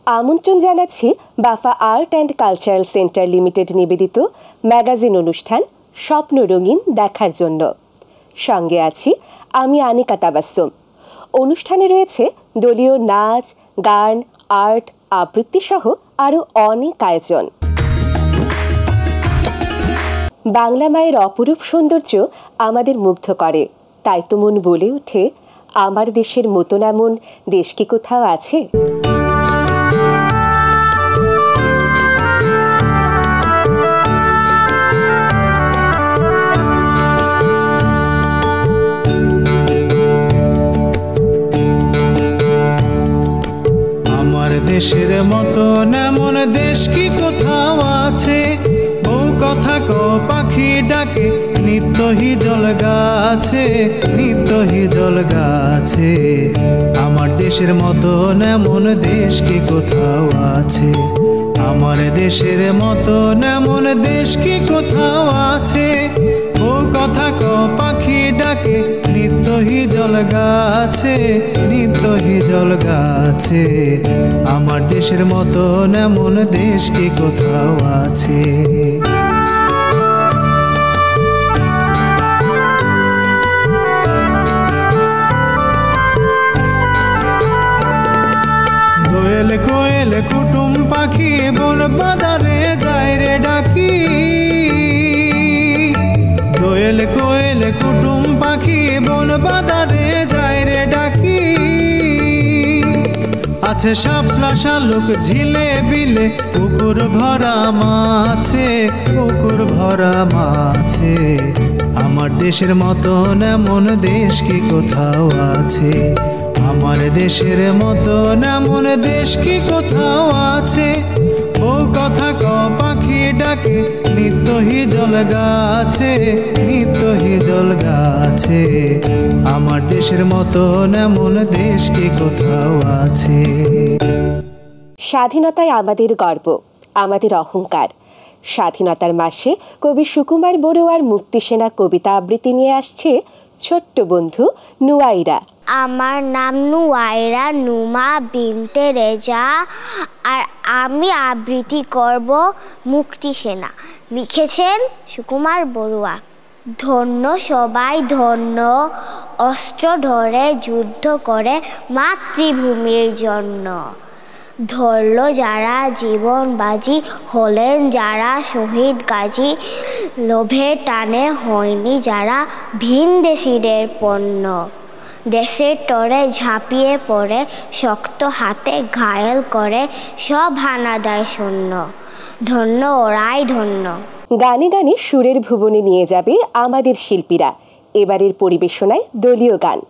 আমন্ত্রণ জানাচ্ছি BAFA art and cultural centre limited নিবেদিত ম্যাগাজিন অনুষ্ঠান স্বপ্ন রঙিন দেখার জন্য। সঙ্গে আছি আমি আনিকা তাবাসসুম। অনুষ্ঠানে রয়েছে দলীয় নাচ, গান, আর্ট, আবৃত্তি সহ আরও অনেক আয়োজন। বাংলা মায়ের অপরূপ সৌন্দর্য আমাদের মুগ্ধ করে, তাই তো মন বলে ওঠে, আমার দেশের মতন এমন দেশ কি কোথাও আছে? আমার দেশের মতন এমন দেশ কি কোথাও আছে? বউ কথা কো পাখি ডাকে, নিত্যহি জল গাছে, নিত্যহি জল গাছে। আমার দেশের মতন এমন দেশ কি কোথাও আছে? আমার দেশের মতন এমন দেশ কি কোথাও আছে? বউ কথা কো পাখি ডাকে, নিত্যহি জল গাছে, নিত্যহি জল গাছে। আমার দেশের মতন এমন দেশ কি কোথাও আছে? দোয়েল কোয়েল কুটুম পাখি বন বাজারে যায় রে ডাকি। দোয়েল কোয়েল কুটুম পাখি বন বাজারে যায় রে ডাকি। আছে শাপলা শালুক ঝিলে বিলে, পুকুর ভরা মাছে, পুকুর ভরা মাছে। আমার দেশের মতন এমন দেশ কি কোথাও আছে? আমার দেশের মতন এমন দেশ কি কোথাও আছে? ও কথা ক পাখি ডাকে, নিত্যহি জল গাছে, নিত্যহি জল গাছে। আমার দেশের মতন এমন দেশ কি কোথাও আছে? স্বাধীনতায় আমাদের গর্ব, আমাদের অহংকার। স্বাধীনতার মাসে কবি সুকুমার বড়ুয়ার মুক্তিসেনা কবিতা আবৃত্তি নিয়ে আসছে ছোট্ট বন্ধু নুয়াইরা। আমার নাম নুয়াইরা নুমা বিনতে রেজা, আর আমি আবৃত্তি করব মুক্তিসেনা। লিখেছেন সুকুমার বড়ুয়া। ধন্য সবাই ধন্য, অস্ত্র ধরে যুদ্ধ করে মাতৃভূমির জন্য। ধরল যারা জীবন বাজি, হলেন যারা শহীদ গাজী। লোভের টানে হয়নি যারা ভিনদেশীদের পণ্য। দেশের তরে ঝাঁপিয়ে পড়ে শক্ত হাতে ঘায়েল করে সব হানাদার সৈন্য। ধন্য ওরাই ধন্য। গানে গানে সুরের ভুবনে নিয়ে যাবে আমাদের শিল্পীরা। এবারের পরিবেশনায় দলীয় গান।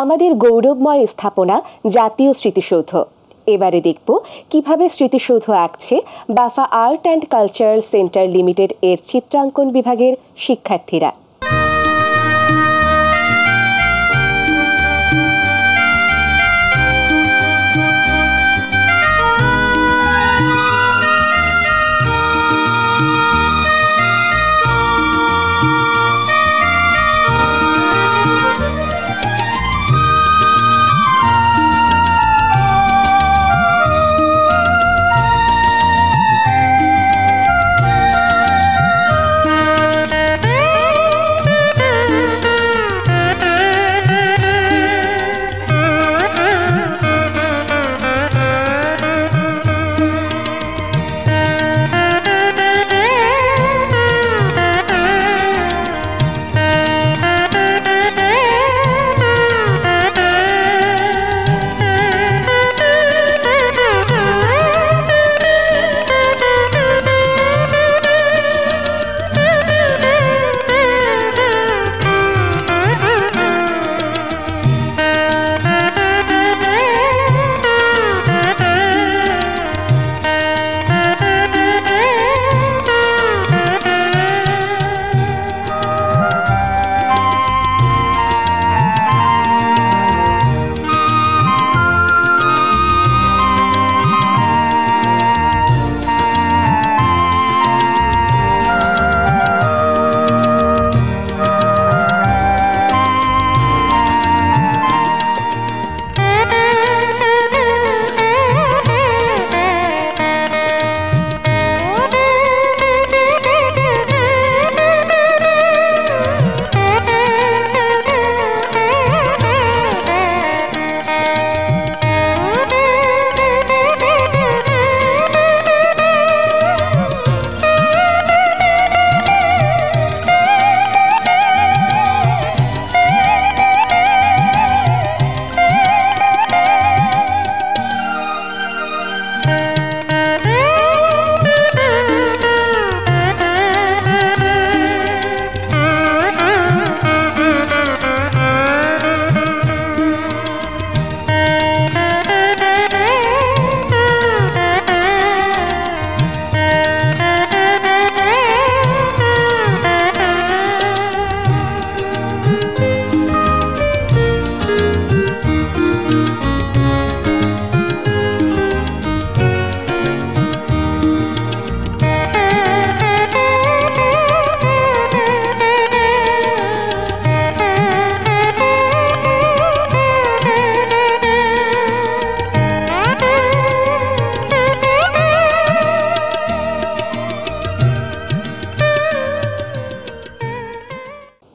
আমাদের গৌরবময় স্থাপনা জাতীয় স্মৃতিসৌধ। এবারে দেখব কিভাবে স্মৃতিসৌধ আঁকছে BAFA art and cultural centre limited এর চিত্রাঙ্কন বিভাগের শিক্ষার্থীরা।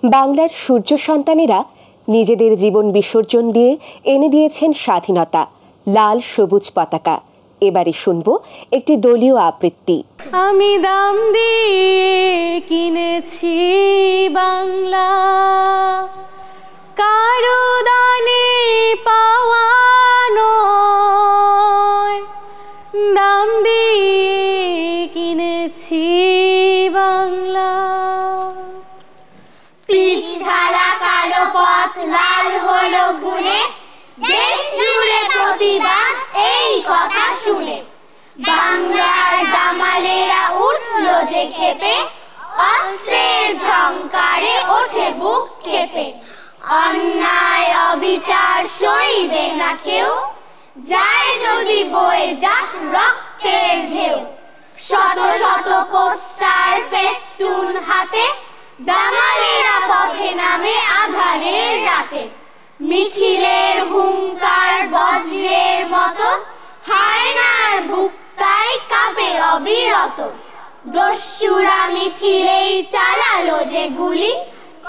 বাংলার সূর্য সন্তানেরা নিজেদের জীবন বিসর্জন দিয়ে এনে দিয়েছেন স্বাধীনতা, লাল সবুজ পতাকা। এবারে শুনবো একটি দলীয় আবৃত্তি। আমি দাম দিয়ে কিনেছি বাংলা, কারো দানে পাওয়া নয়, দাম দিয়ে কিনেছি বাংলা। পিচ ঢালা কালো পথ লাল হলো গুনে, দেশ জুড়ে প্রতিবাদ এই কথা শুনে। বাংলার দামালেরা উঠলো যে ক্ষেপে, অস্ত্রের ঝংকারে ওঠে বুক কেঁপে। অন্যায় অবিচার সইবে না কেউ, যায় যদি বয়ে যাক রক্তের ঢেউ। শত শত পোস্টার ফেস্টুন হাতে, দামালেরা পথে নামে আধারের রাতে। মিছিলের হুঙ্কার বজ্রের মতো, হায়নার বুকটাই কাঁপে অবিরত। দস্যুরা মিছিলেই চালালো যে গুলি,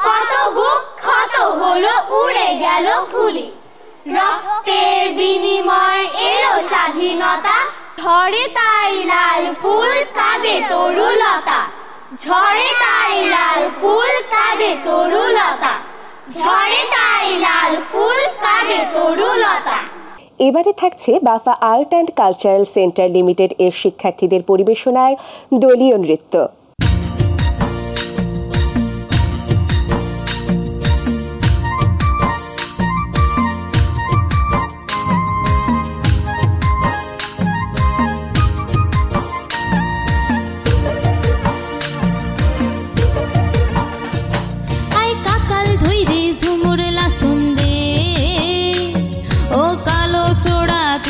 কত বুক ক্ষত হলো উড়ে গেল ফুলি। রক্তের বিনিময় এলো স্বাধীনতা, ঝরে তাই লাল ফুল কাঁদে তরুলতা। ঝরে তাই লাল ফুল কাঁদে তরুলতা, ঝরে তাই লাল ফুল কাঁদে তরুলতা। এবারে থাকছে BAFA art and cultural centre limited এর শিক্ষার্থীদের পরিবেশনায় দলীয় নৃত্য।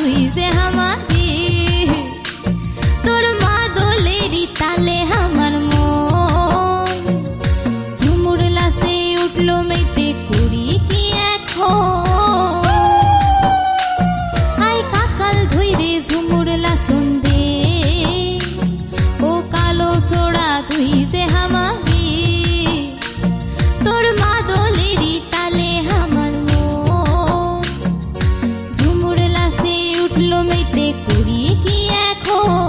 তুই যে আমারে তোর মাদলেরই তালে আমার মন ঝুমুর লাসে উঠলো মেতে করি কি এখন আই কাকাল ধইরে ঝুমুর লাসন দে ও কালো সোড়া তুই যে আমারে তোর মাদলেরই তালে আমার মন ঝুমুর লাসে উঠলো মেতে করি কি এখন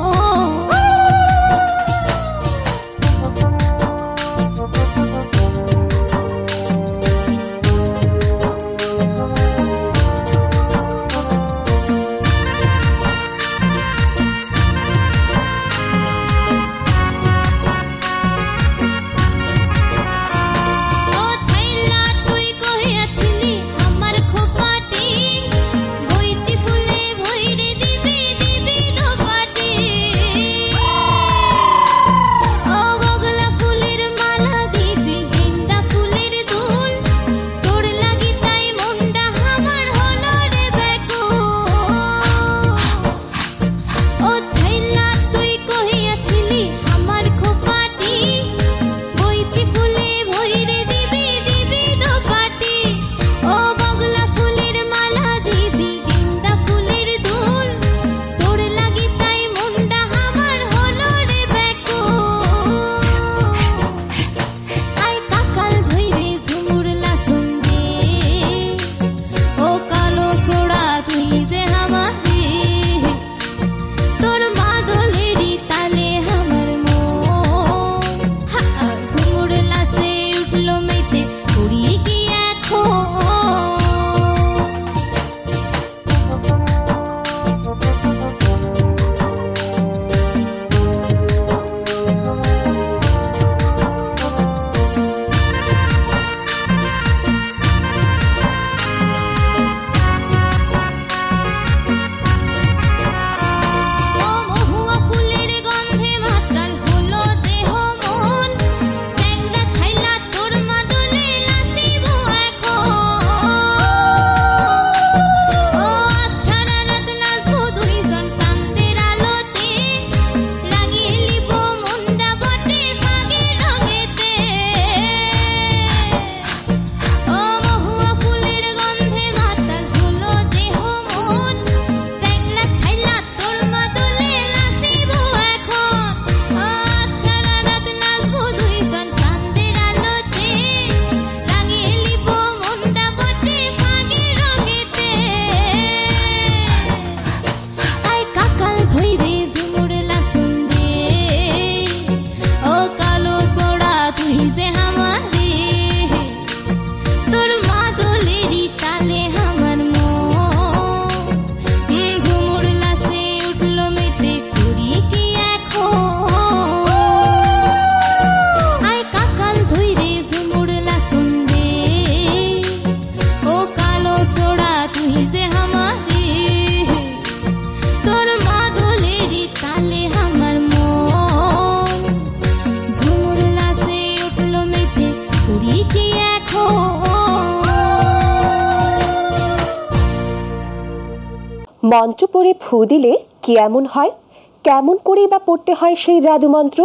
মন্ত্র পড়ে ফু দিলে কি এমন হয়, কেমন করেই বা পড়তে হয় সেই জাদু মন্ত্র,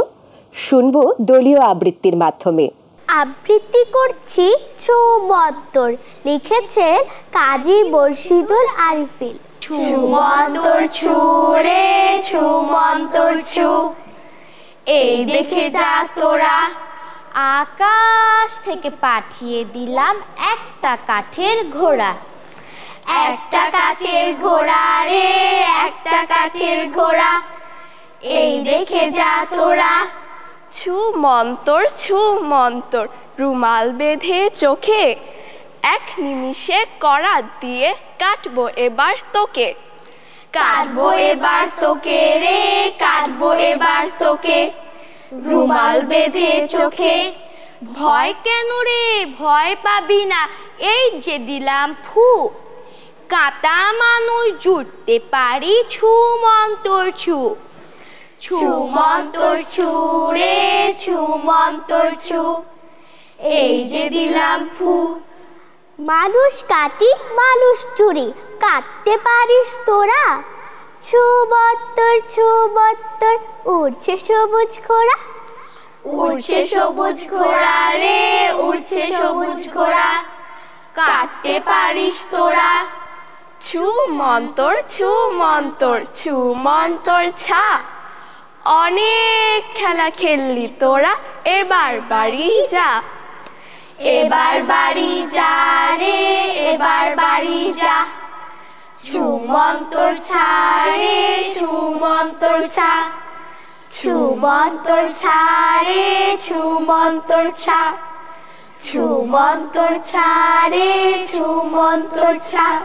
শুনবো দলীয় আবৃত্তির মাধ্যমে। আবৃত্তি করছি ছু মন্তর, লিখেছেন কাজী বর্ষিদুল আরিফিল। ছু মন্তর ছু রে ছু মন্তর ছু, এই দেখে যা তোরা, আকাশ থেকে পাঠিয়ে দিলাম একটা কাঠের ঘোড়া। একটা কাঠের ঘোড়া রে একটা কাঠের ঘোড়া, এই দেখে যা তোরা। ছু মন্তর রুমাল বেঁধে চোখে, এক নিমিষে করাত দিয়ে কাটবো এবার তোকে। কাটবো এবার তোকে রে কাটবো এবার তোকে, রুমাল বেঁধে চোখে। ভয় কেন রে ভয় পাবি না, এই যে দিলাম ফু, কাঁটা মানুষ জুটতে পারি ছু মন্তর ছু। ছু মন্তর ছু রে ছু মন্তর ছু, এই যে দিলাম ফু, মানুষ কাটি মানুষ চুরি, কাটতে পারিস তোরা? ছুবত্তর উড়ছে সবুজ ঘোড়া। উড়ছে সবুজ ঘোড়া রে, উড়ছে সবুজ ঘোড়া, কাটতে পারিস তোরা? ছু মন্তর ছু মন্তর, ছু মন্তর ছা। অনেক খেলা খেললি তোরা, এবার বাড়ি যা। এবার বাড়ি যা রে, এবার বাড়ি যা। ছু মন্তর ছা রে, ছু মন্তর ছা। ছু মন্তর ছা রে, ছু মন্তর ছা। ছু মন্তর ছা রে, ছু মন্তর ছা।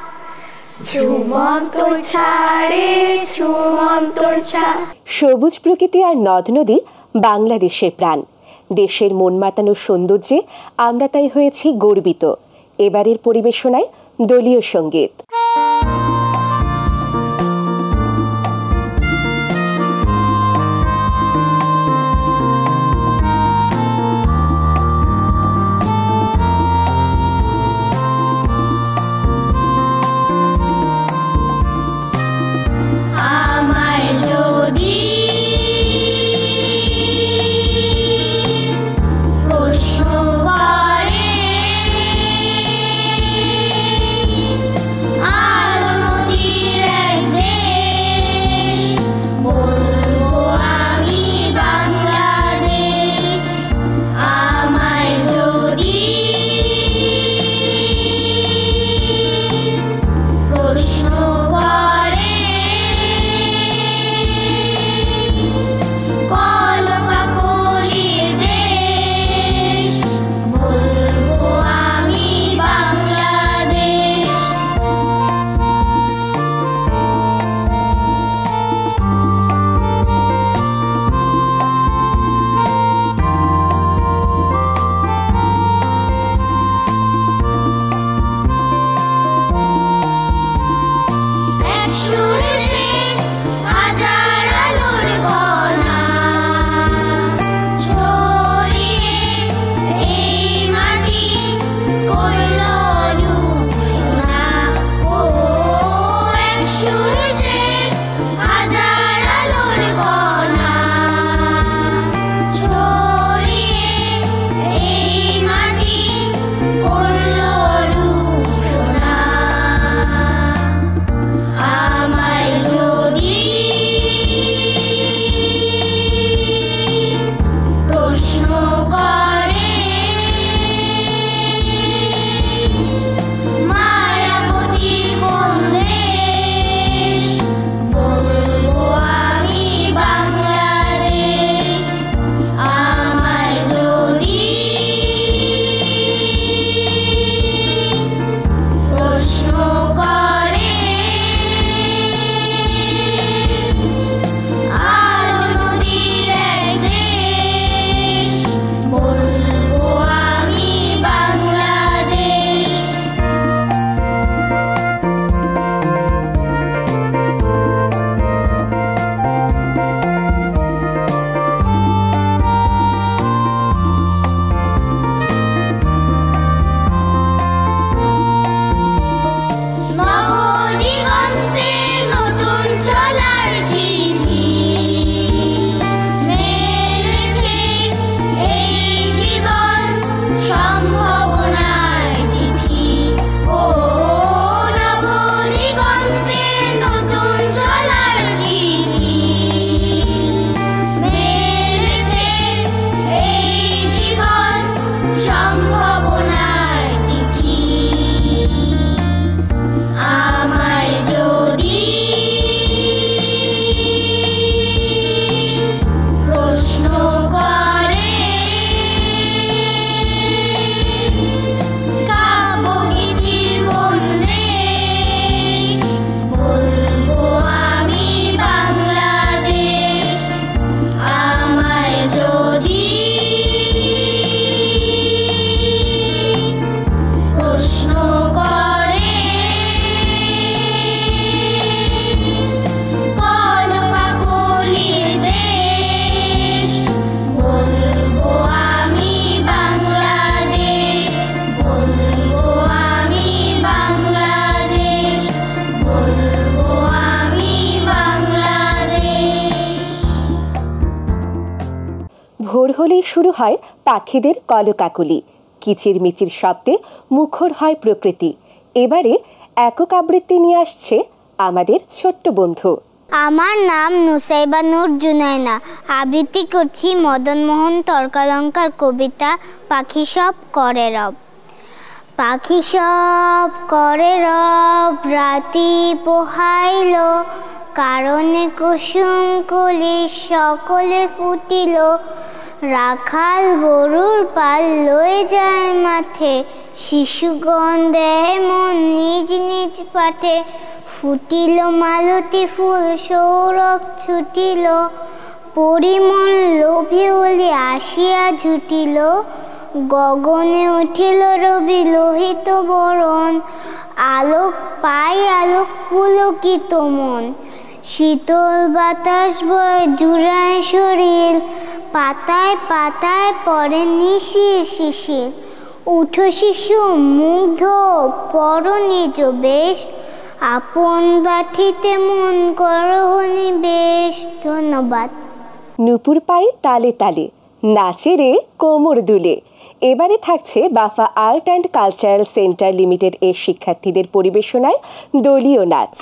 ছু মন্তর ছা রে, ছু মন্তর ছা। সবুজ প্রকৃতি আর নদ নদী বাংলাদেশের প্রাণ। দেশের মন মাতানো সৌন্দর্যে আমরা তাই হয়েছি গর্বিত। এবারের পরিবেশনায় দলীয় সঙ্গীত। আ শুনলেই শুরু হয় পাখিদের কলকাকলি, কিচিরমিচির শব্দে মুখর হয় প্রকৃতি। এবারে একক আবৃত্তি নিয়ে আসছে আমাদের ছোট্ট বন্ধু। আমার নাম নুসাইবা নূর জুনায়না। আবৃত্তি করছি মদনমোহন তর্কালঙ্কার কবিতা পাখি সব করে রব। পাখি সব করে রব, রাতি পোহাইল, কারণে কুসুম কলি সকলে ফুটিল। রাখাল গরুর পাল লয়ে যায় মাঠে, শিশুগণ দেয় মন নিজ নিজ পাঠে। ফুটিল মালতী ফুল সৌরভ ছুটিল, পরিমল লোভে ওলি আসিয়া ঝুটিল। গগনে উঠিল রবি লোহিত বরণ, আলোক পাই আলোক পুলকিত মন। শীতল বাতাস বয় জুড়ায় শরীর, পাতায় পাতায় পড়ে নিশির শিশির। উঠো শিশু মুগ্ধ পর নিজ বেশ, আপন বাঠিতে মন করো নিবেশ। ধন্যবাদ। নুপুর পায়ে তালে তালে, নাচে রে কোমর দুলে। এবারে থাকছে BAFA art and cultural centre limited এর শিক্ষার্থীদের পরিবেশনায় দলীয় নাচ।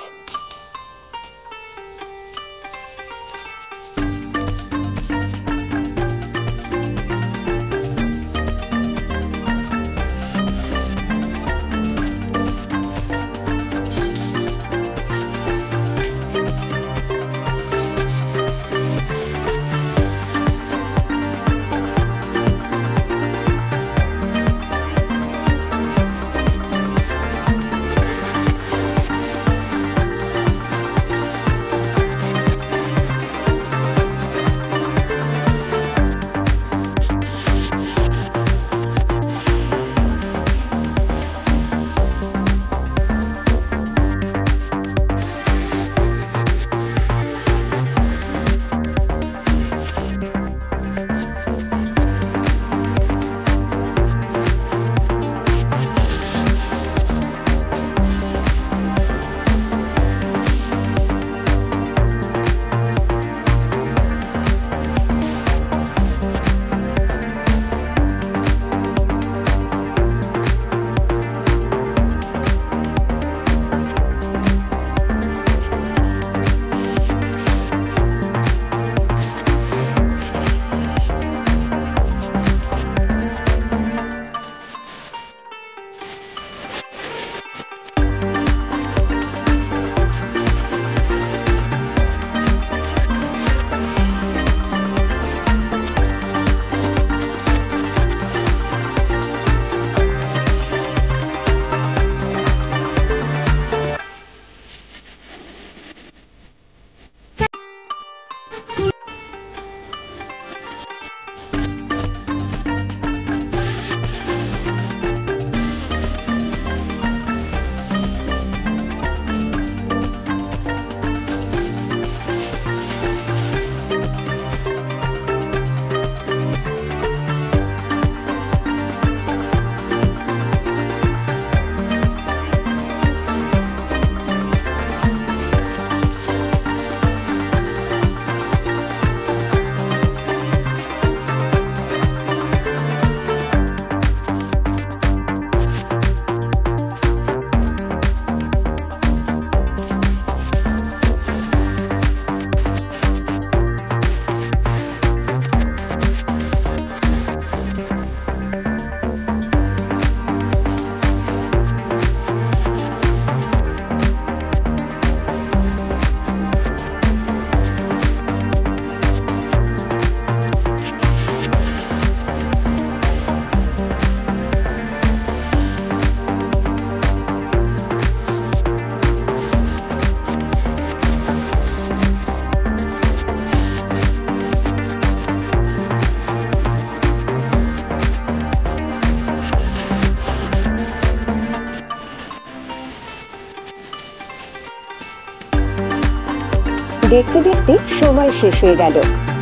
দেখতে দেখতে সময় শেষ হয়ে গেল।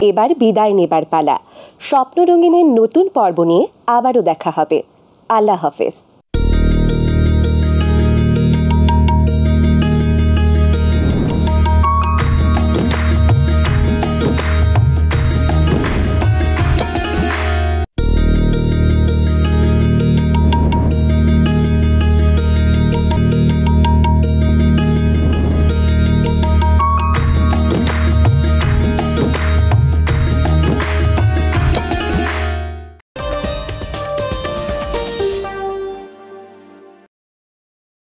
এবার বিদায় নেবার পালা। স্বপ্ন রঙিনের নতুন পর্ব নিয়ে আবারও দেখা হবে। আল্লাহ হাফেজ।